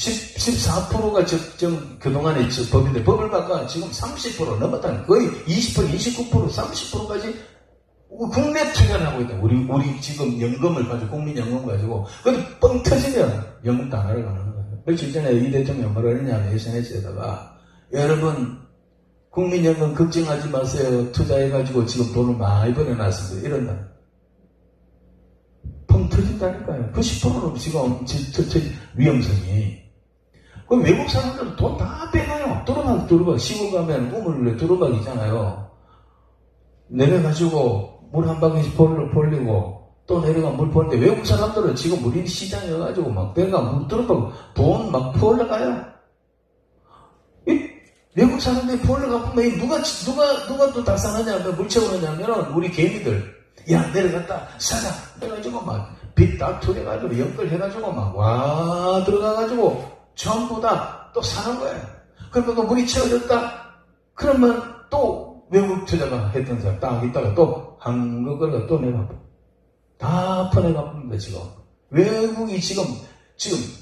14%가 그동안에 법인데 법을 바꿔 지금 30% 넘었다는 거의 20%, 29%, 30%까지 국내 투자를 하고 있다. 우리 지금 연금을 가지고, 국민연금 가지고, 근데 뻥 터지면 연금 다 날아가는 거예요. 며칠 전에 이 대통령 뭐라 그러냐면 SNS에다가, 여러분, 국민연금 걱정하지 마세요. 투자해가지고 지금 돈을 많이 벌어놨습니다. 이런다. 뻥 터진다니까요. 90%는 지금 위험성이. 그럼 외국 사람들은 돈 다 빼가요. 두루박. 시골 가면 우물에 두루박 있잖아요. 내려가지고 물 한 방울씩 벌리고 또 내려가 물 버는데 외국 사람들은 지금 우리 시장이어가지고 막 내가 물 두루박 돈 막 퍼올라가요. 외국 사람들이 퍼올라가면 누가 또 닭산하냐면 물 채우느냐면 우리 개미들. 야, 내려갔다 사자. 해가지고 막 빚 다 투려가지고 연결해가지고 막 와 들어가가지고 전부 다 또 사는 거예요. 그러면 또 물이 채워졌다. 그러면 또 외국 투자가 했던 사람 딱 있다가 또 한국을 또 내가 다 퍼내가 봅니다. 지금 외국이 지금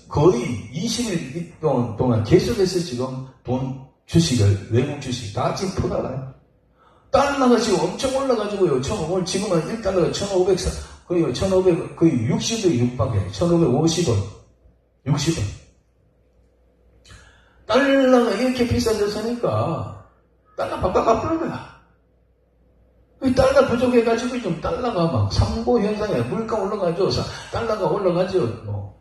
거의 20일 동안 계속해서 지금 주식을 외국 주식 다 지금 퍼나가요. 달러가 지금 엄청 올라가지고요. 오늘 지금은 1달러가 1,500, 거의 1,500, 거의 60에 육박해. 1,550원, 60원. 달러가 이렇게 비싸졌으니까 달러 바꿔 갚는 거야. 달러 부족해가지고 좀 달러가 막 상보 현상에 물가 올라가죠. 달러가 올라가죠. 뭐.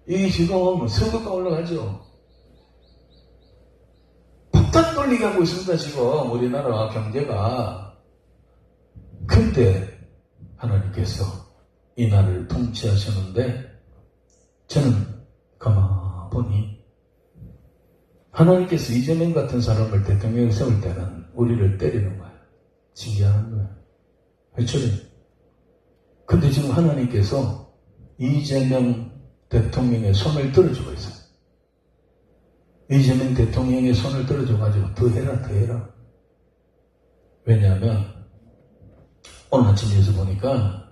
이 지금 뭐 서구가 올라가죠. 폭탄 돌리게 하고 있습니다. 지금 우리나라 경제가. 근데 하나님께서 이 나라를 통치하셨는데 저는 가만 보니 하나님께서 이재명 같은 사람을 대통령에 세울 때는 우리를 때리는 거야. 징계하는 거야. 회초리. 근데 지금 하나님께서 이재명 대통령의 손을 들어주고 있어요. 이재명 대통령의 손을 들어줘가지고 더 해라. 왜냐하면 오늘 아침 뉴스 보니까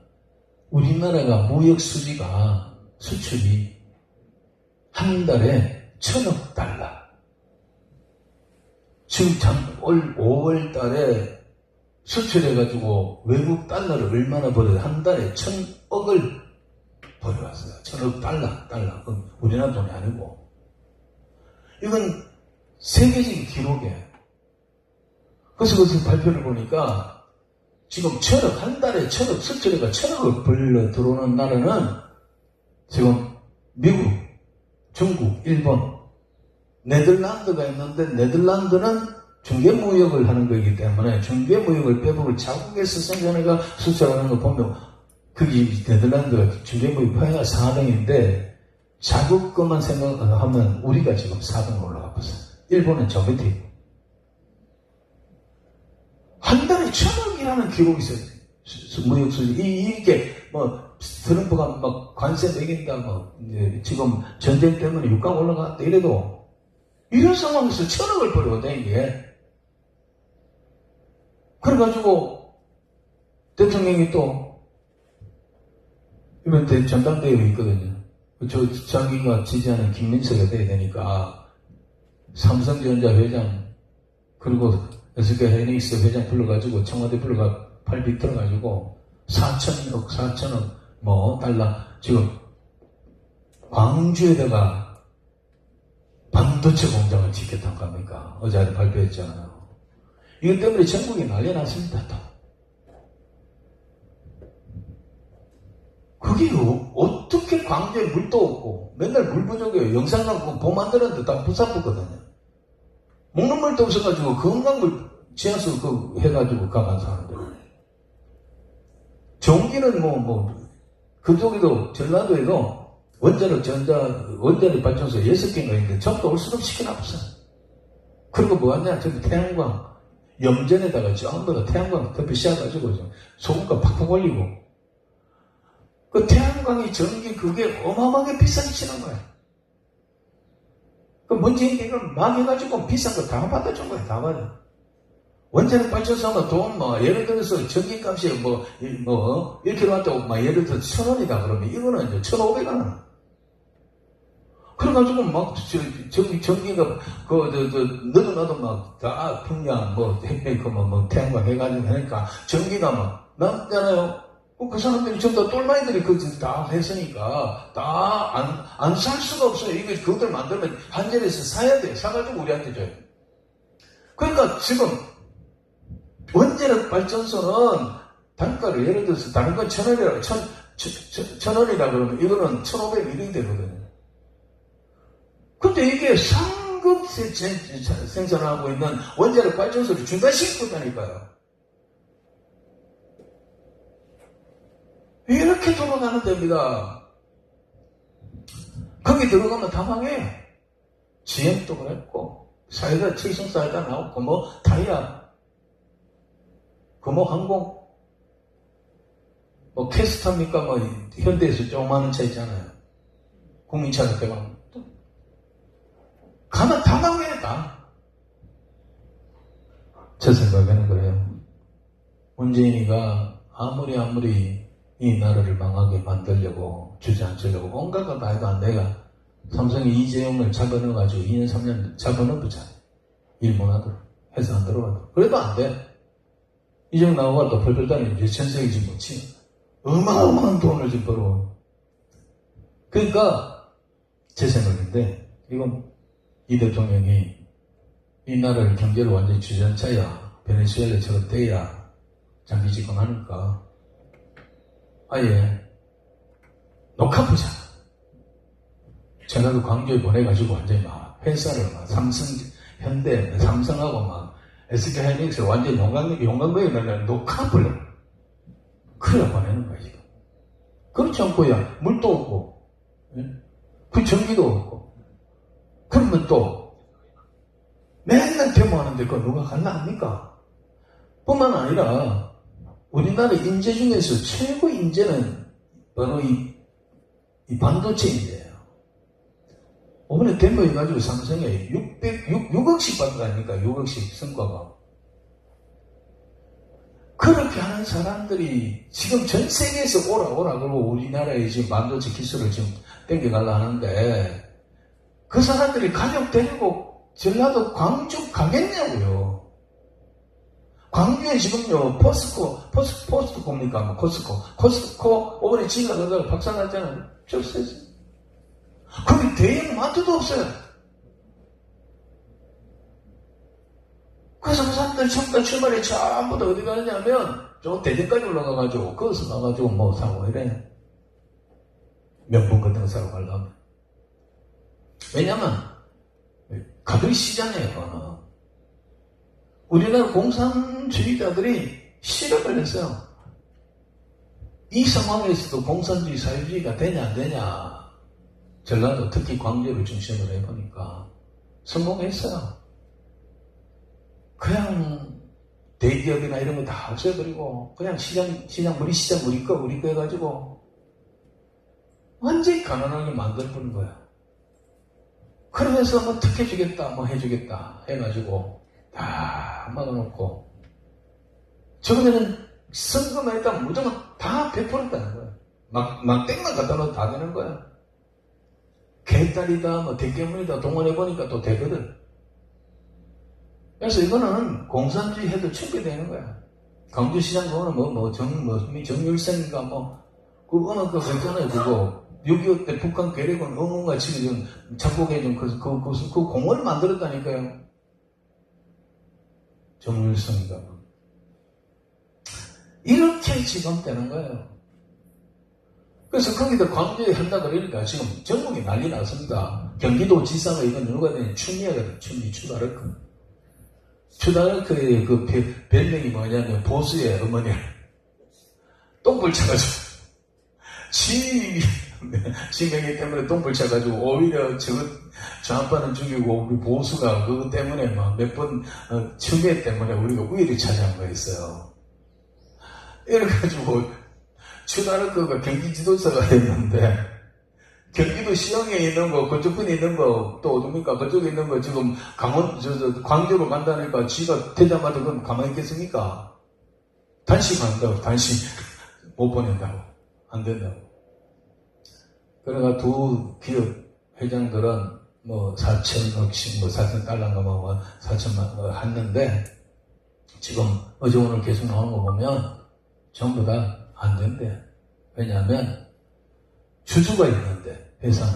우리나라가 무역 수지가 수출이 한 달에 1,000억 달러. 지금 올 5월 달에 수출해가지고 외국 달러를 얼마나 벌어요? 한 달에 1,000억을 벌어왔어요. 1,000억 달러. 그건 우리나라 돈이 아니고. 이건 세계적인 기록이에요. 그래서 발표를 보니까 지금 1,000억, 한 달에 1,000억, 수출해가 1,000억을 벌러 들어오는 나라는 지금 미국, 중국, 일본, 네덜란드가 있는데 네덜란드는 중개무역을 하는 거기 때문에 중개무역을 빼보고 자국에서 생산해가 수출하는 거 보면 그게 네덜란드가 중개무역 파이가 4등인데 자국 것만 생각하면 우리가 지금 4등으로 올라가 봤어요. 일본은 저 밑에 있고. 한 달에 1,000억이라는 기록이 있어요. 무역 수지. 이게 트럼프가 막 관세 매긴다, 지금 전쟁 때문에 유가가 올라갔다 이래도 이런 상황에서 1,000억을 벌거든, 이게. 그래가지고, 대통령이 또, 이번 전당대회가 있거든요. 자기가 지지하는 김민석이 돼야 되니까, 삼성전자 회장, 그리고 SK하이닉스 회장 불러가지고, 청와대 불러가 팔빅 들어가지고, 4,000억, 달러, 지금, 광주에다가, 반도체 공장을 짓겠다는 겁니까? 어제 발표했잖아요. 이것 때문에 전국이 난리 났습니다. 또. 그게 어떻게 광주에 물도 없고 맨날 물 부족해요. 영산강 보 만들었는데 다 부산부거든요. 먹는 물도 없어가지고 건강물 지하수 해가지고 가만 사는데. 전기는 그쪽에도 전라도에도 원자력 발전소 6개가 있는데 전부 올 수록 시켜놨어요. 그리고 뭐하냐, 저기 태양광, 염전에다가 전부 다 태양광 덮여 씌워가지고 소금가 팍팍 올리고, 그 태양광이 전기 그게 어마어마하게 비싸게 치는 거야. 그 문재인 대통령을 막 해가지고 비싼 거 다 받아준 거야, 다 받아. 원자력 발전소 하면 돈, 예를 들어서 전기값이 1kW, 예를 들어서 1,000원이다 그러면 이거는 이제 1,500원. 그래가지고 막, 전기가, 너도 나도 막, 다 평양, 태양광 해가지고 하니까, 전기가 막, 남잖아요. 그 사람들이 전부 다 똘마이들이 다 했으니까, 안 살 수가 없어요. 이거 그것들 만들면 한전에서 사야 돼. 사가지고 우리한테 줘요. 그러니까 지금, 원자력 발전소는 단가를 예를 들어서 다른 건 1,000원이라, 1,000원이라 그러면 이거는 1,500원이 되거든요. 근데 이게 상급 생산하고 있는 원자력 발전소를 중단시키고 있다니까요. 이렇게 돌아가는 데입니다. 거기 들어가면 다 망해. GM도 그랬고, 사이다, 칠성사이다 나오고, 타이야, 항공, 캐스터입니까? 현대에서 조그마한 차 있잖아요. 국민차를 대박. 가면 다 망해, 다. 제 생각에는 그래요. 문재인이가 아무리 이 나라를 망하게 만들려고, 주저앉으려고, 온갖 걸 다 해도 내가 삼성의 이재용을 잡아넣어가지고 2년, 3년 잡아넣어보자. 일 못하도록. 해서 안 들어가도록. 그래도 안 돼. 이재용 나오고 또 펄펄 다니는 이제 전세계 지금 치 어마어마한 돈을 지금 벌어. 그러니까, 제 생각인데, 이건 이 대통령이 이 나라를 경제를 완전히 주저앉혀야, 베네수엘라처럼 돼야 장기 집권하니까, 아예 녹화부자. 제가 그 광주에 보내가지고 완전히 막 회사를 막 삼성하고 막 SK하이닉스 완전히 용광로에 넣는 녹화불러. 그래 보내는 거야, 지금. 그렇지 않고야 물도 없고, 그 전기도 없고. 그러면 또 맨날 데모하는데 그거 누가 갈라 합니까? 뿐만 아니라 우리나라 인재 중에서 최고 인재는 바로 이 반도체 인재예요. 이번에 데모해가지고 삼성에 6억씩 받더라니까, 6억씩 성과가. 그렇게 하는 사람들이 지금 전 세계에서 오라 그러고 우리나라에 지금 반도체 기술을 지금 땡겨가려 하는데 그 사람들이 가족 데리고 전라도 광주 가겠냐고요. 광주에 지금요, 포스코입니까? 코스코, 이번에 지가 그걸 박살났잖아요. 좁세지. 거기 대형 마트도 없어요. 그래서 그 사람들 전부 다 주말에 전부 다 어디 가느냐면, 저 대전까지 올라가가지고, 거기서 가가지고 사고 이래. 명품 같은 거 사고 가려면. 왜냐면, 가격이 시장이에요, 그거는. 우리나라 공산주의자들이 실험을 했어요. 이 상황에서도 공산주의, 사회주의가 되냐 안 되냐. 전라도 특히 광주를 중심으로 해보니까 성공했어요. 그냥 대기업이나 이런 거 다 없애버리고 그냥 시장 우리 거 해가지고 완전히 가난하게 만들어버린 거야. 그러면서 특혜주겠다, 해주겠다 해가지고 다 막아놓고 저번에는 선거만 했다면 무조건 다 베풀었다는 거야. 막 땡만 갖다 놓으면 다 되는 거야. 개딸이다, 대깨문이다 동원해보니까 또 되거든. 그래서 이거는 공산주의 해도 충분되는 거야. 광주시장 보면 정율생인가 그거는 그거 괜찮아요, 그거. 6.25 때 북한 괴뢰군 응원같이 좀 작곡해준 그 공원을 만들었다니까요. 정율성인가. 이렇게 지금 되는 거예요. 그래서 거기다 광주에 한다 그러니까 지금 전국이 난리 났습니다. 경기도 지사가 이건 누가 되냐? 추미애거든. 추다르크. 추다르크의 그 별명이 뭐냐면 보수의 어머니. 똥불 차가지고. 지명이 때문에 똥불 차가지고 오히려 저 아빠는 죽이고 우리 보수가 그것 때문에 몇 번 추미애 때문에 우리가 우위를 차지한 거였어요. 이래가지고 추다르크가 경기지도사가 됐는데 경기도 시흥에 있는 거, 그쪽에 있는 거, 또 어딥니까? 그쪽에 있는 거 지금 광주로 간다니까 지가 되자마자 그럼 가만히 있겠습니까? 단식한다고, 단식. 못 보낸다고. 안 된다고. 그래가 두 기업 회장들은 뭐 4천억씩 뭐 4천 달러인가 뭐 4천만 했는데 지금 어제 오늘 계속 나오는 거 보면 전부 다 안 된대. 왜냐하면 주주가 있는데 회사는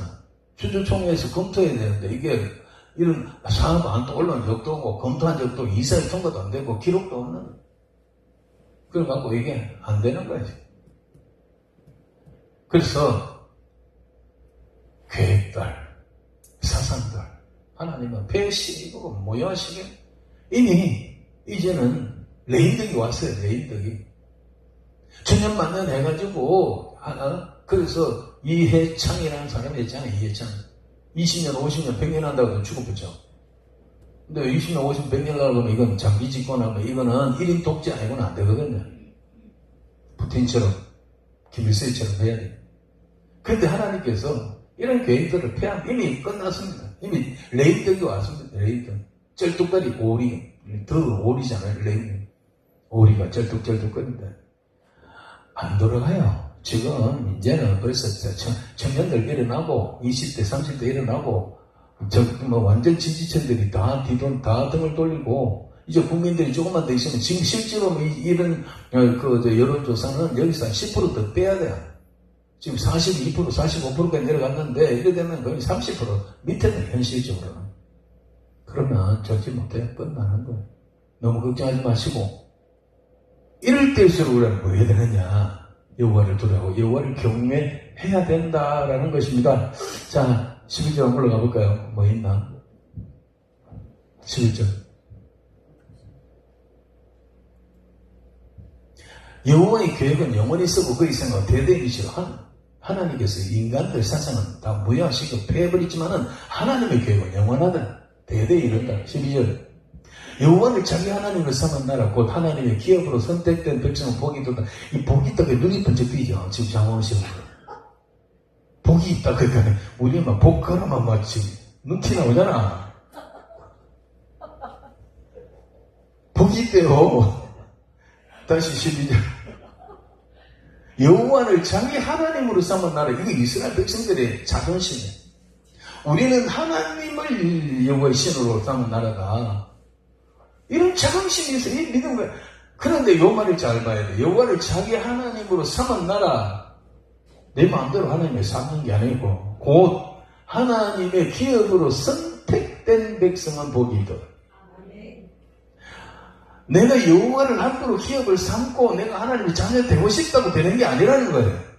주주총회에서 검토해야 되는데 이게 이런 사업 안 떠올라온 적도 없고 검토한 적도 이사회 통과도 안 되고 기록도 없는 그래갖고 이게 안 되는 거지. 그래서 계획들 사상들 하나님은 배신이고 모여하시게 이미 이제는 레인덕이 왔어요. 레인덕이 천년만년 해가지고 그래서 이해창이라는 사람이 있잖아요. 이해창 20년 50년 100년 한다고 죽어붙죠. 근데 20년 50년 100년 하려고 하면 이건 장기 집권하면 이거는 1인 독재 아니고는 안 되거든요. 푸틴처럼 김일성처럼 해야 돼요. 그런데 하나님께서 이런 계획들을 폐함 이미 끝났습니다. 이미 레인덕이 왔습니다. 레인덕. 쩔뚝거리 오리. 더 오리잖아요. 레인덕. 오리가 쩔뚝쩔뚝거린다. 안 돌아가요. 지금 이제는 벌써 청년들 일어나고 20대 30대 일어나고 완전 지지층들이 다 등을 돌리고 이제 국민들이 조금만 더 있으면 지금 실제로 이런 여론조사는 여기서 한 10% 더 빼야 돼요. 지금 42%, 45%까지 내려갔는데 이래 되면 거의 30% 밑에는 현실적으로는. 그러면 좋지 못해 끝나는 거예요. 너무 걱정하지 마시고 이럴 때일수록 우리가 뭐 해야 되느냐. 여호와를 두려워 여호와를 경외해야 된다라는 것입니다. 자 11절 올라가 볼까요? 뭐 있나? 11절 여호와의 계획은 영원히 쓰고 그의 생각은 대대이시로 하나님께서 인간들 사상은 다 무효하시고 패해버리지만은 하나님의 계획은 영원하다. 대대에 이른다. 12절 여호와를 자기 하나님을 삼은 나라 곧 하나님의 기업으로 선택된 백성은 복이 있다. 이 복이 있다고 눈이 번쩍 뜨이죠. 지금 장원식으로 복이 있다. 그러니까 우리 막 복 걸으면 막 지금 눈티 나오잖아. 복이 있대요. 다시 12절 여호와를 자기 하나님으로 삼은 나라. 이거 이스라엘 백성들의 자존심이에요. 우리는 하나님을 여호와의 신으로 삼은 나라다. 이런 자긍심이 있어요. 이 믿음을. 그런데 요 말을 잘 봐야 돼. 여호와를 자기 하나님으로 삼은 나라. 내 마음대로 하나님을 삼는 게 아니고 곧 하나님의 기업으로 선택된 백성은 복이 있다. 내가 여호와를 함부로 기업을 삼고 내가 하나님의 자녀 되고 싶다고 되는 게 아니라는 거예요.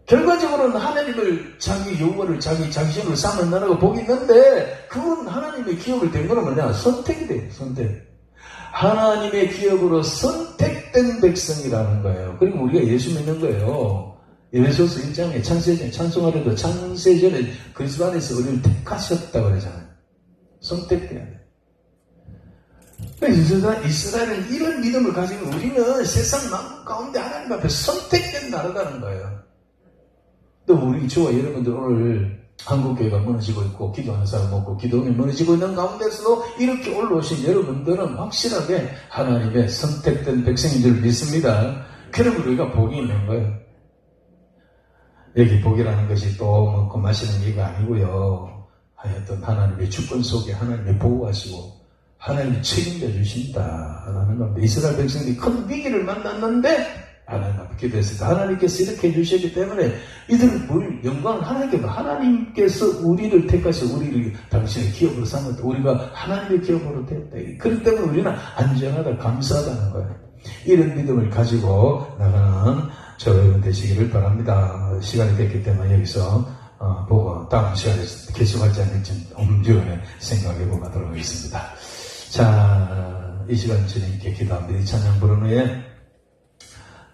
결과적으로는 하나님을 여호와를 자기 신으로 삼은 나라가 복이 있는데 그건 하나님의 기업을 된 거는 뭐냐? 선택이 돼요. 선택. 하나님의 기업으로 선택된 백성이라는 거예요. 그리고 우리가 예수 믿는 거예요. 에베소서 1장에 창세전에 찬송하려도 창세전에 그리스도 안에서 우리를 택하셨다고 그러잖아요. 선택돼야 돼. 이스라엘은 이런 믿음을 가지고 우리는 세상 만국 가운데 하나님 앞에 선택된 나라라는 거예요. 또 우리 저와 여러분들 오늘 한국교회가 무너지고 있고 기도하는 사람 없고 기도원이 무너지고 있는 가운데서도 이렇게 올라오신 여러분들은 확실하게 하나님의 선택된 백성인 줄 믿습니다. 그러면 우리가 복이 있는 거예요. 여기 복이라는 것이 또 먹고 마시는 얘기가 아니고요. 하여튼 하나님의 주권 속에 하나님이 보호하시고 하나님이 책임져 주신다라는 겁니다. 이스라엘 백성들이 큰 위기를 만났는데 하나님 앞에 기도했을 때 하나님께서 이렇게 해주셨기 때문에 이들은 영광을 하나님께서 우리를 택하셔 우리를 당신의 기업으로 삼았다. 우리가 하나님의 기업으로 됐다. 그렇기 때문에 우리는 안전하다 감사하다는 거예요. 이런 믿음을 가지고 나가는 저 여러분 되시기를 바랍니다. 시간이 됐기 때문에 여기서 보고 다음 시간에 계속할지 않을지 엄중하게 생각해 보도록 하겠습니다. 자, 이 시간 주님께 기도합니다. 이 찬양 부른 후에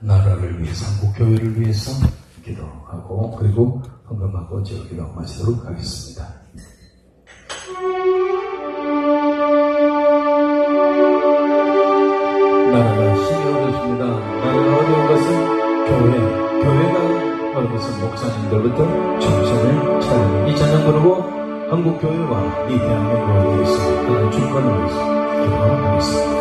나라를 위해서, 한국교회를 위해서 기도하고 그리고 헌금하고 제가 기도 마치도록 하겠습니다. 나라가 심히 어렵습니다. 나라가 어려운 것은 교회가 어려운 것은 목사님들부터 정신을 차리고 이 찬양 부르고 한국교회와 이 대한민국을 위해서 하나님 주권을 위해서 기도하도록 하겠습니다.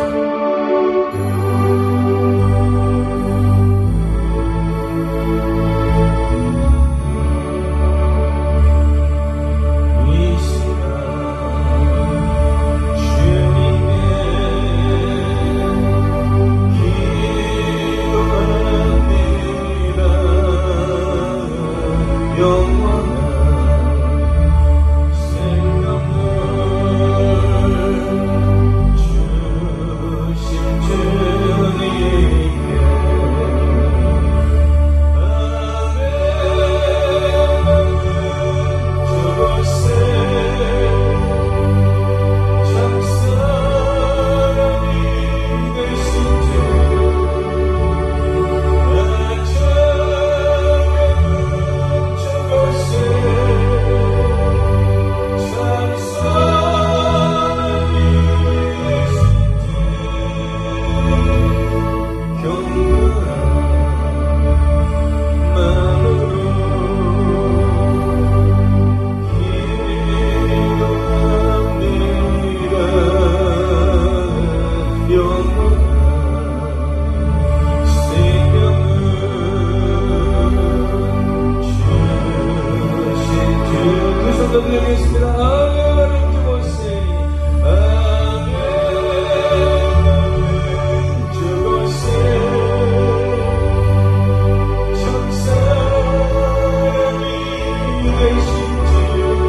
드리겠습니다. 아멘. 그곳에 아멘. 저곳에 천사님이 계신지 저곳에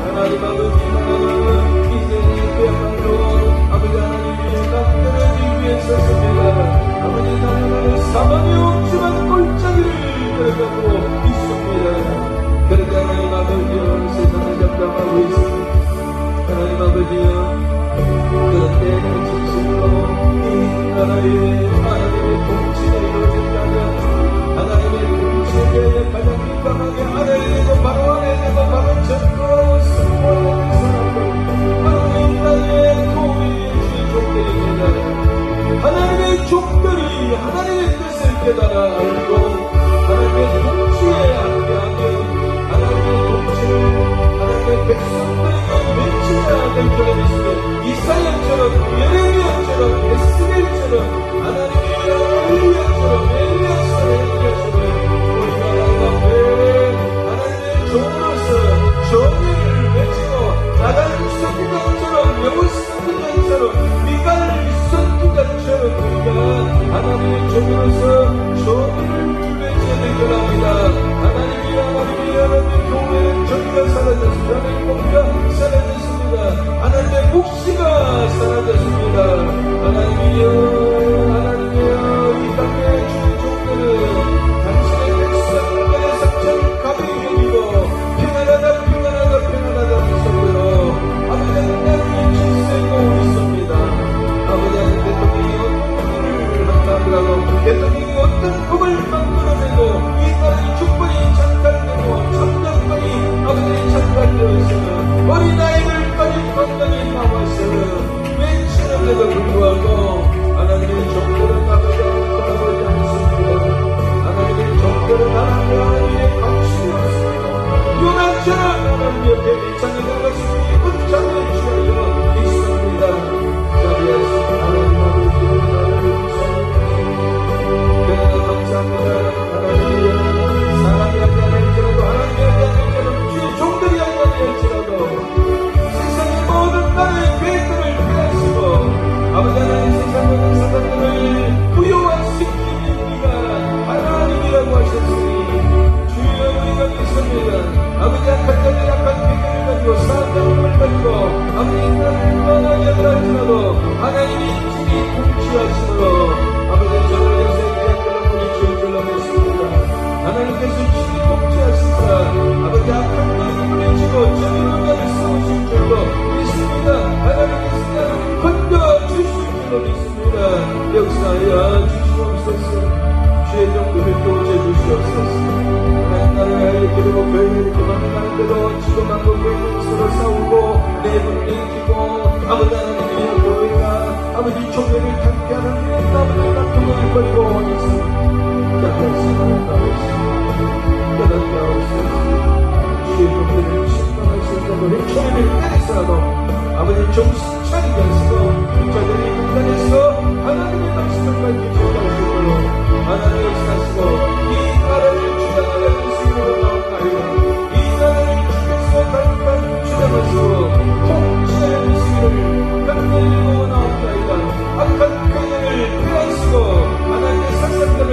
하나님 아버지 이제 그야말로 아버지 하나님의 남들을 위해 섰습니다. 아버지 나는 사망의 없지만 골짜기를 걸어가고 있습니다. 그런데 하나님 아버지여 세상을 잡담하고 있습니다. 하나님 아버지여 그런데 진실로 이 나라의 하나님의 통치가 이루어진다면 하나님의 통치에 대해 가장 민감하게 알아야 되고 바로 알아야 되고 바로 전도하고 승부하는 사람들 바로 이 나라의 도움의 주인공들입니다. 하나님의 종들이 하나님의 뜻을 깨달아 알고 하나님의 통치에 함께하며 하나님의 통치를 하나님의 백성들에게 맺혀야 될 줄을 믿습니다. 이사야처럼 예레미야처럼 에스겔처럼 하나님의 엘리야처럼 엘리야처럼 우리가 하나님 앞에 하나님의 종으로서 정의를 외치고 나단 선지자처럼 여우 선지자처럼 미갈 선지자처럼 우리가 하나님의 종으로서 정의를 외쳐야 될 겁니다. 하나님의 교회는 정의가 사라졌습니다. 하나님의 공의가 사라졌습니다. 하나님의 묵시가 사라졌습니다. 하나님이여 이 땅의 주의 종들은 당신의 백성들의 상처를 가벼이 여기고 평안하다 소리로 아버지 하나님의 질서고 있습니다. 아버지 하나님 대통령이 어떤 일을 한다고 대통령이 어떤 꿈을 때로 지금 한국에 서로 싸우고 내분내기고 아버지 하나님의 교회가 아버지 교회를 함께하는 데 아버지 다툼을 벌고 있습니다. 깨닫게 하옵소서. 주의 교회를 침범할 수 있다고 회초리를 때리서라도 아버지 정신 차리게 하시고 저들이 문단에서 하나님의 말씀을 밝히게 하실 걸로 하나님의 역사시고 이 나라를 주장하는 수로 나옵나이다. 이 나라를 주께서 발판 주장하시고 통치하는 수를 끝내고 나옵나이다. 악한 강령을 빼앗으시고 하나님의 사상들을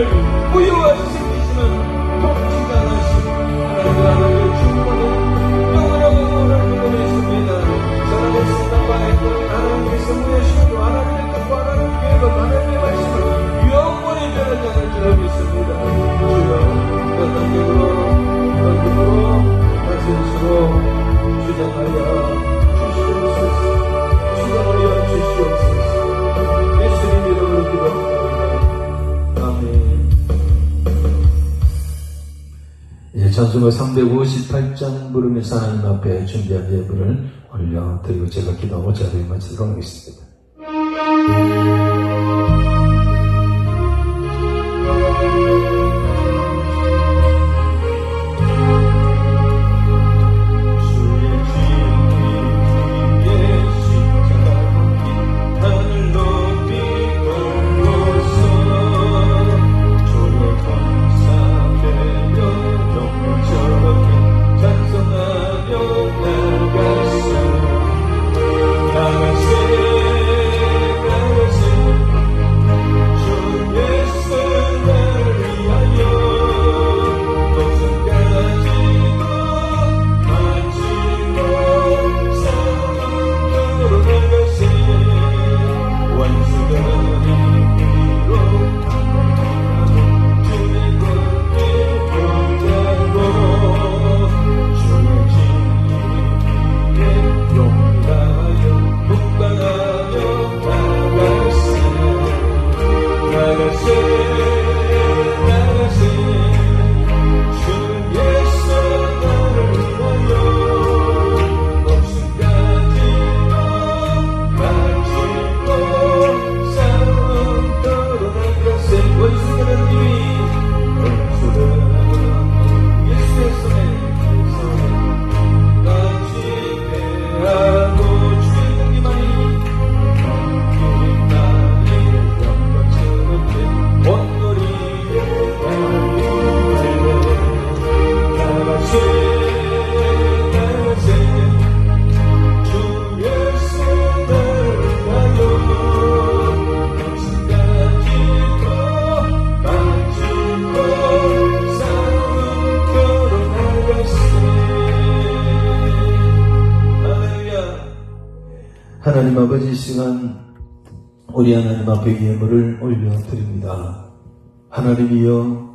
무효화시키시는 통치자하시고 하나님의 충만은 영원한 은혜를 있습니다. 사람의 생각과 행동 하나님께서 무엇이고 하나님의 뜻과 하나님의 계획과 하나님의 말씀을 영원히 변하지 않을 줄 알고 있습니다. 주여 단독으로 말씀으로 주장하여 주시옵소서. 주장하여 주시옵소서. 예수님 이름으로 기도합니다. 아멘. 이제 찬송가 358장 부르면서 하나님 앞에 준비한 예물을 올려드리고 제가 기도하고 자리에 마치도록 하겠습니다. 하나님 아버지, 이 시간 우리 하나님 앞에 예물을 올려드립니다. 하나님이여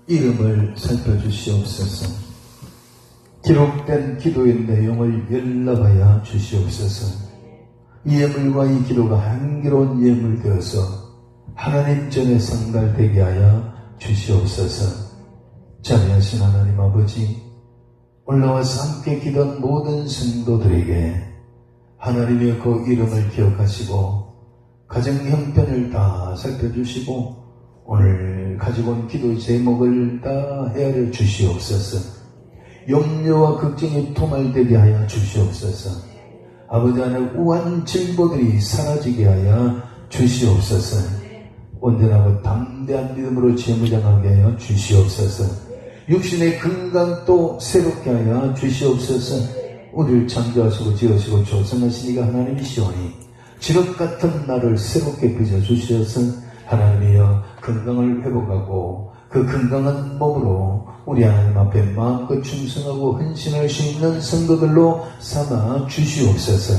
이름을 살펴주시옵소서. 기록된 기도의 내용을 열람하여 주시옵소서. 이 예물과 이 기도가 향기로운 예물 되어서 하나님 전에 상달되게 하여 주시옵소서. 자비하신 하나님 아버지, 올라와서 함께 기도한 모든 성도들에게 하나님의 그 이름을 기억하시고 가정 형편을 다 살펴주시고 오늘 가지고 온 기도 제목을 다 헤아려 주시옵소서. 염려와 걱정이 토말되게 하여 주시옵소서. 아버지 안에 우한 질보들이 사라지게 하여 주시옵소서. 온전하고 담대한 믿음으로 재무장하게 하여 주시옵소서. 육신의 건강도 새롭게 하여 주시옵소서. 우리를 창조하시고 지으시고 조성하신 이가 하나님이시오니 지륵 같은 날을 새롭게 빚어주셔서 하나님이여 건강을 회복하고 그 건강한 몸으로 우리 하나님 앞에 마음껏 충성하고 헌신할 수 있는 성도들로 삼아 주시옵소서.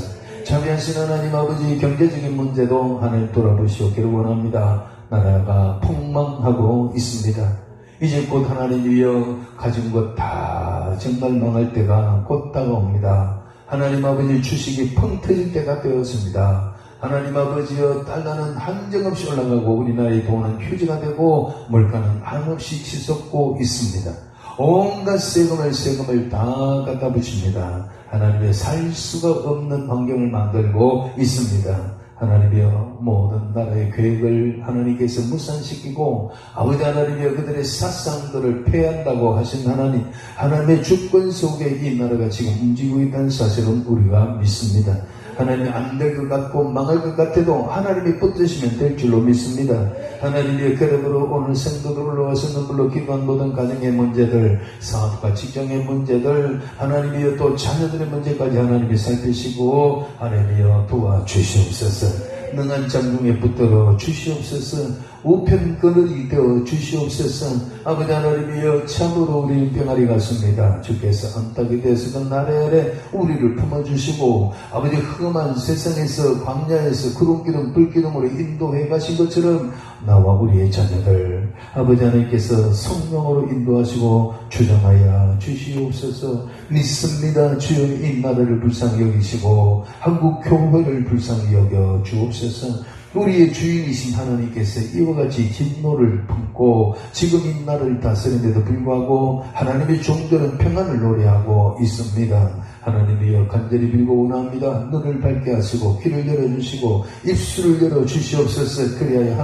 자비하신 하나님 아버지, 경제적인 문제도 하나님 돌아보시옵기를 원합니다. 나라가 폭망하고 있습니다. 이제 곧 하나님이여 가진 것 다 정말 망할 때가 곧 다가옵니다. 하나님 아버지, 주식이 펑 터질 때가 되었습니다. 하나님 아버지여, 달러는 한정없이 올라가고 우리나라의 돈은 휴지가 되고 물가는 한없이 치솟고 있습니다. 온갖 세금을 다 갖다 붙입니다. 하나님의 살 수가 없는 환경을 만들고 있습니다. 하나님이여 모든 나라의 계획을 하나님께서 무산시키고 아버지 하나님이여 그들의 사상들을 폐한다고 하신 하나님의 주권 속에 이 나라가 지금 움직이고 있다는 사실은 우리가 믿습니다. 하나님이 안 될 것 같고 망할 것 같아도 하나님이 붙드시면 될 줄로 믿습니다. 하나님의 그러므로 오늘 생도들 올라와서 눈물로 기도한 모든 가정의 문제들, 사업과 직장의 문제들, 하나님이여 또 자녀들의 문제까지 하나님이 살피시고 하나님이여 도와주시옵소서. 능한 장중에 붙들어 주시옵소서. 우편그늘이 되어 주시옵소서. 아버지 하나님이여 참으로 우리 병아리 같습니다. 주께서 안팎이 되어서 그 나라 아래 우리를 품어주시고 아버지 험한 세상에서 광야에서 구름기둥 불기둥으로 인도해 가신 것처럼 나와 우리의 자녀들 아버지 하나님께서 성령으로 인도하시고 주장하여 주시옵소서. 믿습니다. 주여 이 나라를 불쌍히 여기시고 한국 교회를 불쌍히 여겨 주옵소서. 우리의 주인이신 하나님께서 이와 같이 진노를 품고 지금 이 나라를 다스리는데도 불구하고 하나님의 종들은 평안을 노래하고 있습니다. 하나님이여 간절히 빌고 원합니다. 눈을 밝게 하시고 귀를 열어주시고 입술을 열어주시옵소서. 그리하여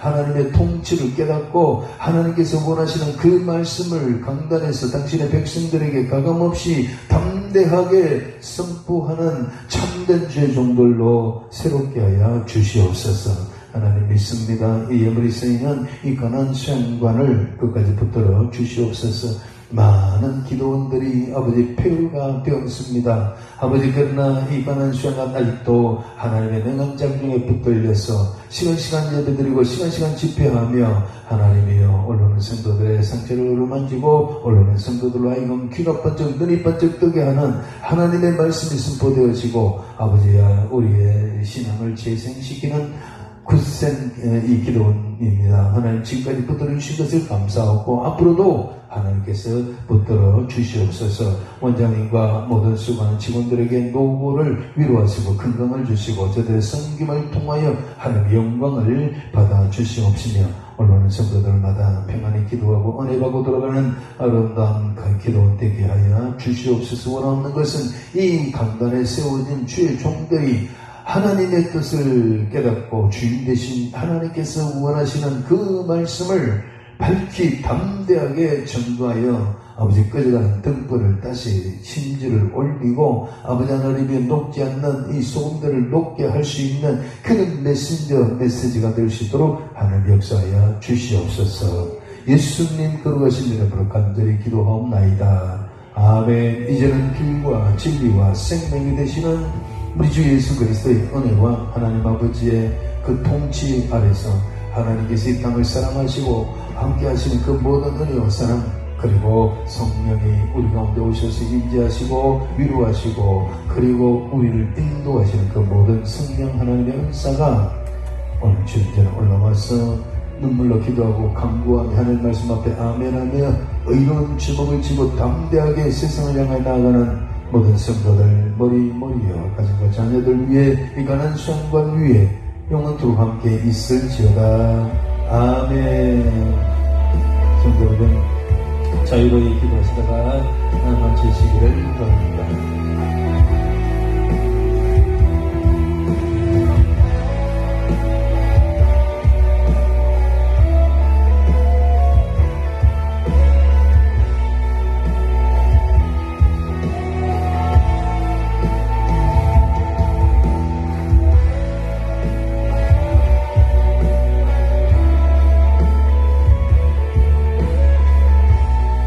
하나님의 통치를 깨닫고 하나님께서 원하시는 그 말씀을 강단에서 당신의 백성들에게 가감없이 담대하게 선포하는 참된 주의 종들로 새롭게 하여 주시옵소서. 하나님 믿습니다. 이 예물이 쓰이는 이 가난 수양관을 끝까지 붙들어 주시옵소서. 많은 기도원들이 아버지 폐허가 되었습니다. 아버지 그러나 이 가난 수양관 아직도 하나님의 능한 장중에 붙들려서 시간 예배드리고 시간 집회하며 하나님이여 올라오는 성도들의 상처를 어루만지고 올라오는 성도들로 하여금 귀가 번쩍 눈이 번쩍 뜨게 하는 하나님의 말씀이 선포되어지고 아버지야 우리의 신앙을 재생시키는 굳센 이 기도원입니다. 하나님 지금까지 붙들어 주신 것을 감사하고 앞으로도 하나님께서 붙들어 주시옵소서. 원장님과 모든 수고하는 직원들에게 노고를 위로하시고 건강을 주시고 저들의 섬김을 통하여 하나님의 영광을 받아 주시옵시며 올라오는 성도들마다 평안히 기도하고 은혜 받고 돌아가는 아름다운 기도원 되게 하여 주시옵소서. 원하는 것은 이 강단에 세워진 주의 종들이 하나님의 뜻을 깨닫고 주인 되신 하나님께서 원하시는 그 말씀을 밝히 담대하게 전도하여 아버지 꺼져가는 등불을 다시 심지를 올리고 아버지 하나님의 녹지 않는 이 소금들을 녹게 할 수 있는 그런 메시지가 될 수 있도록 하나님 역사하여 주시옵소서. 예수님 거룩하신 이름으로 간절히 기도하옵나이다. 아멘. 이제는 길과 진리와 생명이 되시는 우리 주 예수 그리스도의 은혜와 하나님 아버지의 그 통치 아래서 하나님께서 이 땅을 사랑하시고 함께 하시는 그 모든 은혜와 사랑 그리고 성령이 우리 가운데 오셔서 임재하시고 위로하시고 그리고 우리를 인도하시는 그 모든 성령 하나님의 은사가 오늘 주님께로 올라와서 눈물로 기도하고 간구하며 하나님 말씀 앞에 아멘하며 의로운 주먹을 쥐고 담대하게 세상을 향해 나아가는 모든 성도들 머리여 가정과 자녀들 위에 이 가난 수양관 위에 영원토록 함께 있을지어다. 아멘. 성도 여러분 자유로이 기도하시다가 마치시기를 바랍니다.